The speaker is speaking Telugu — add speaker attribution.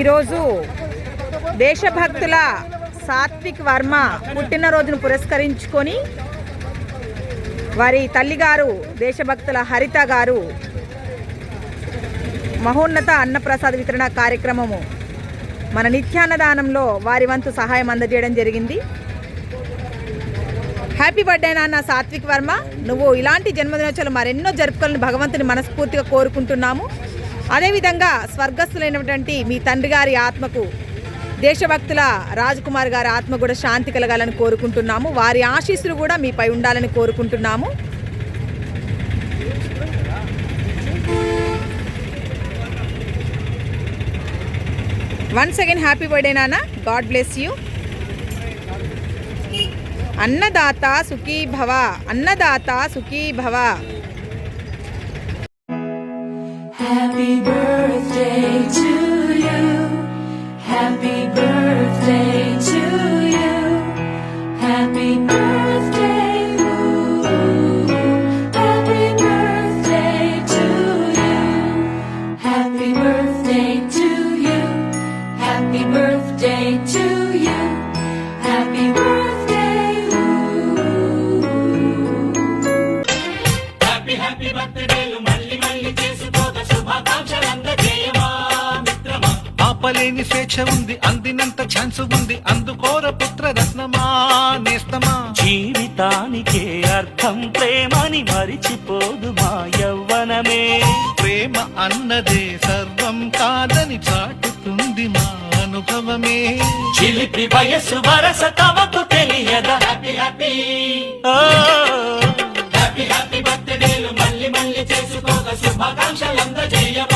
Speaker 1: ఈరోజు దేశభక్తుల సాత్విక్ వర్మ పుట్టినరోజును పురస్కరించుకొని వారి తల్లిగారు దేశభక్తుల హరిత గారు మహోన్నత అన్నప్రసాద వితరణ కార్యక్రమము మన నిత్యాన్నదానంలో వారి వంతు సహాయం అందజేయడం జరిగింది. హ్యాపీ బర్త్డే నాన్న సాత్విక్ వర్మ. నువ్వు ఇలాంటి జన్మదినోత్సవాలు మరెన్నో జరుపుకోవాలని భగవంతుని మనస్ఫూర్తిగా కోరుకుంటున్నాము. అదేవిధంగా స్వర్గస్థులైనటువంటి మీ తండ్రి గారి ఆత్మకు, దేశభక్తుల రాజకుమార్ గారి ఆత్మ కూడా శాంతి కలగాలని కోరుకుంటున్నాము. వారి ఆశీస్సులు కూడా మీపై ఉండాలని కోరుకుంటున్నాము. వన్స్ అగైన్ హ్యాపీ బర్త్డే నాన్న. God bless you. అన్నదాత సుఖీ భవ, అన్నదాత సుఖీ భవ.
Speaker 2: Happy birthday to you. Happy birthday to you. Happy birthday. Ooh. Happy birthday to you. Happy birthday to you. Happy birthday to you. Happy birthday. Ooh.
Speaker 3: Happy birthday మళ్ళీ మళ్ళీ చేసుకోక శుభాకాంక్షలందజేయమా మిత్రమా. ఆపలేని స్వేచ్ఛ ఉంది, అందినంత ఛాన్స్ ఉంది, అందుకోర పుత్ర రత్నమా నేస్తమా. జీవితానికే అర్థం ప్రేమని మరిచిపోదు మా యవ్వనమే. ప్రేమ అన్నదే సర్వం కాదని చాటుతుంది మా అనుభవమే. చిలిపి వయస్సు వరస తమకు తెలియదా. హ్యాపీ హ్యాపీ హ్యాపీ హ్యాపీ బర్త్డేలు మళ్ళీ మళ్ళీ చేసుకోక శుభాకాంక్షలందజేయమా.